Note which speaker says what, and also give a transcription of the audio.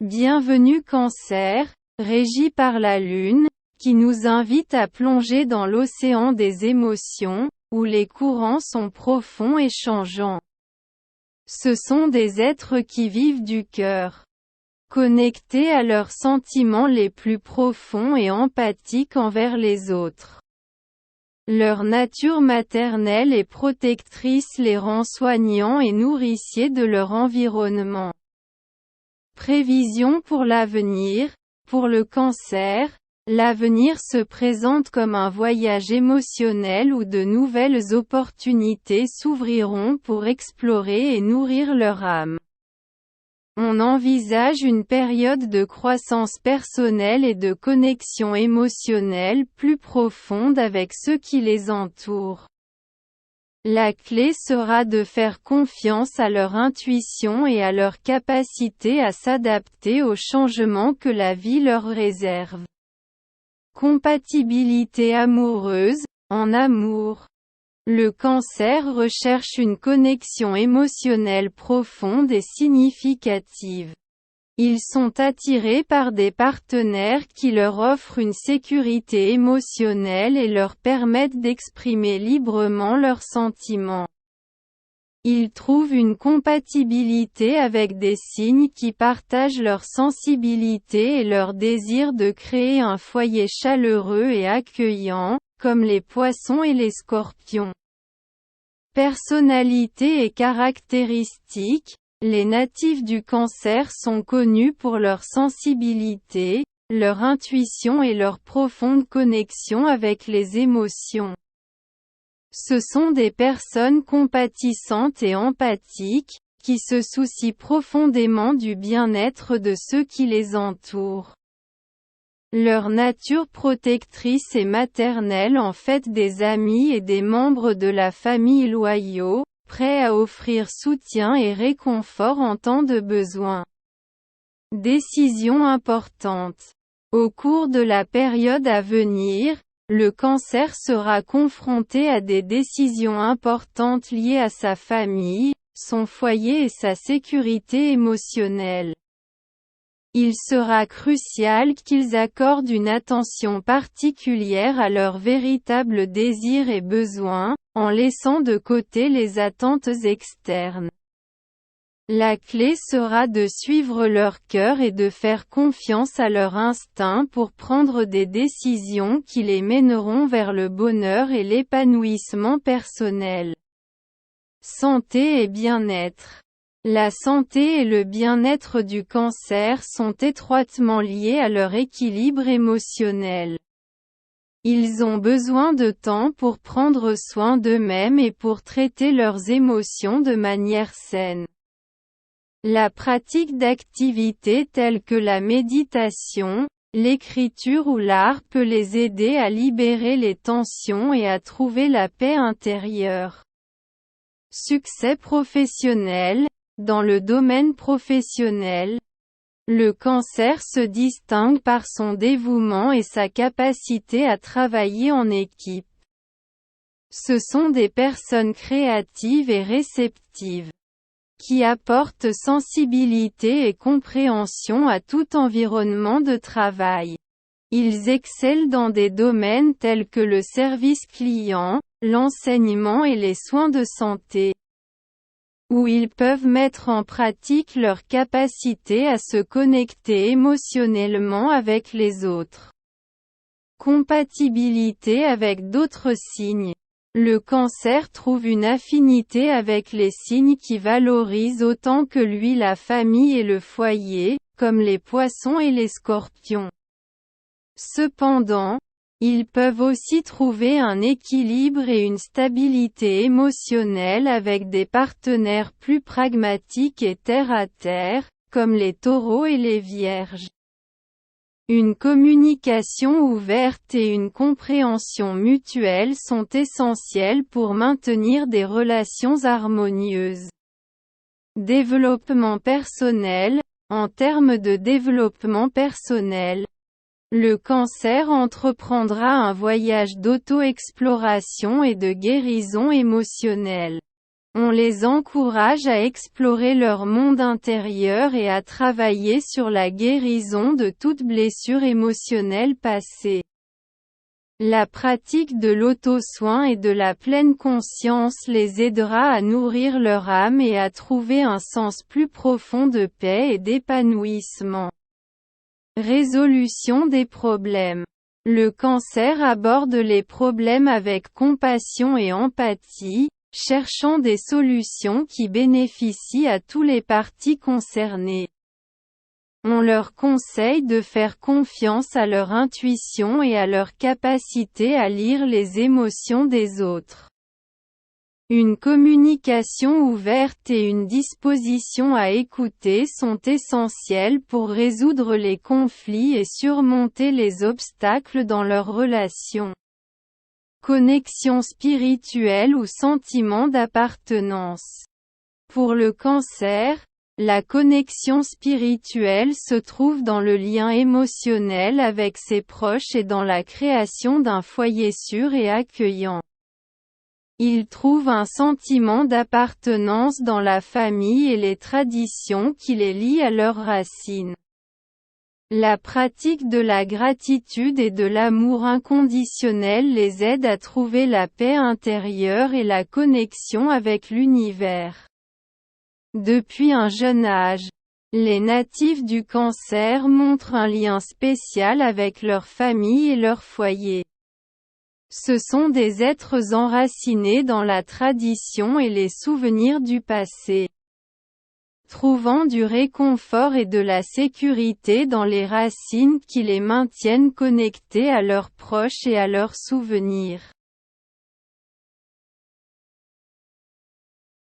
Speaker 1: Bienvenue Cancer, régi par la Lune, qui nous invite à plonger dans l'océan des émotions, où les courants sont profonds et changeants. Ce sont des êtres qui vivent du cœur, connectés à leurs sentiments les plus profonds et empathiques envers les autres. Leur nature maternelle et protectrice les rend soignants et nourriciers de leur environnement. Prévision pour l'avenir. Pour le Cancer, l'avenir se présente comme un voyage émotionnel où de nouvelles opportunités s'ouvriront pour explorer et nourrir leur âme. On envisage une période de croissance personnelle et de connexion émotionnelle plus profonde avec ceux qui les entourent. La clé sera de faire confiance à leur intuition et à leur capacité à s'adapter aux changements que la vie leur réserve. Compatibilité amoureuse. En amour, le Cancer recherche une connexion émotionnelle profonde et significative. Ils sont attirés par des partenaires qui leur offrent une sécurité émotionnelle et leur permettent d'exprimer librement leurs sentiments. Ils trouvent une compatibilité avec des signes qui partagent leur sensibilité et leur désir de créer un foyer chaleureux et accueillant, comme les Poissons et les Scorpions. Personnalité et caractéristiques. Les natifs du Cancer sont connus pour leur sensibilité, leur intuition et leur profonde connexion avec les émotions. Ce sont des personnes compatissantes et empathiques, qui se soucient profondément du bien-être de ceux qui les entourent. Leur nature protectrice et maternelle en fait des amis et des membres de la famille loyaux, prêts à offrir soutien et réconfort en temps de besoin. Décision importante. Au cours de la période à venir, le Cancer sera confronté à des décisions importantes liées à sa famille, son foyer et sa sécurité émotionnelle. Il sera crucial qu'ils accordent une attention particulière à leurs véritables désirs et besoins, en laissant de côté les attentes externes. La clé sera de suivre leur cœur et de faire confiance à leur instinct pour prendre des décisions qui les mèneront vers le bonheur et l'épanouissement personnel. Santé et bien-être. La santé et le bien-être du Cancer sont étroitement liés à leur équilibre émotionnel. Ils ont besoin de temps pour prendre soin d'eux-mêmes et pour traiter leurs émotions de manière saine. La pratique d'activités telles que la méditation, l'écriture ou l'art peut les aider à libérer les tensions et à trouver la paix intérieure. Succès professionnel. Dans le domaine professionnel, le Cancer se distingue par son dévouement et sa capacité à travailler en équipe. Ce sont des personnes créatives et réceptives, qui apportent sensibilité et compréhension à tout environnement de travail. Ils excellent dans des domaines tels que le service client, l'enseignement et les soins de santé, où ils peuvent mettre en pratique leur capacité à se connecter émotionnellement avec les autres. Compatibilité avec d'autres signes. Le Cancer trouve une affinité avec les signes qui valorisent autant que lui la famille et le foyer, comme les Poissons et les Scorpions. Cependant, ils peuvent aussi trouver un équilibre et une stabilité émotionnelle avec des partenaires plus pragmatiques et terre-à-terre, comme les Taureaux et les Vierges. Une communication ouverte et une compréhension mutuelle sont essentielles pour maintenir des relations harmonieuses. Développement personnel. En termes de développement personnel, le Cancer entreprendra un voyage d'auto-exploration et de guérison émotionnelle. On les encourage à explorer leur monde intérieur et à travailler sur la guérison de toute blessure émotionnelle passée. La pratique de l'auto-soin et de la pleine conscience les aidera à nourrir leur âme et à trouver un sens plus profond de paix et d'épanouissement. Résolution des problèmes. Le cancer aborde les problèmes avec compassion et empathie, cherchant des solutions qui bénéficient à tous les parties concernées. On leur conseille de faire confiance à leur intuition et à leur capacité à lire les émotions des autres. Une communication ouverte et une disposition à écouter sont essentielles pour résoudre les conflits et surmonter les obstacles dans leurs relations. Connexion spirituelle ou sentiment d'appartenance. Pour le cancer, la connexion spirituelle se trouve dans le lien émotionnel avec ses proches et dans la création d'un foyer sûr et accueillant. Il trouve un sentiment d'appartenance dans la famille et les traditions qui les lient à leurs racines. La pratique de la gratitude et de l'amour inconditionnel les aide à trouver la paix intérieure et la connexion avec l'univers. Depuis un jeune âge, les natifs du cancer montrent un lien spécial avec leur famille et leur foyer. Ce sont des êtres enracinés dans la tradition et les souvenirs du passé. Trouvant du réconfort et de la sécurité dans les racines qui les maintiennent connectés à leurs proches et à leurs souvenirs.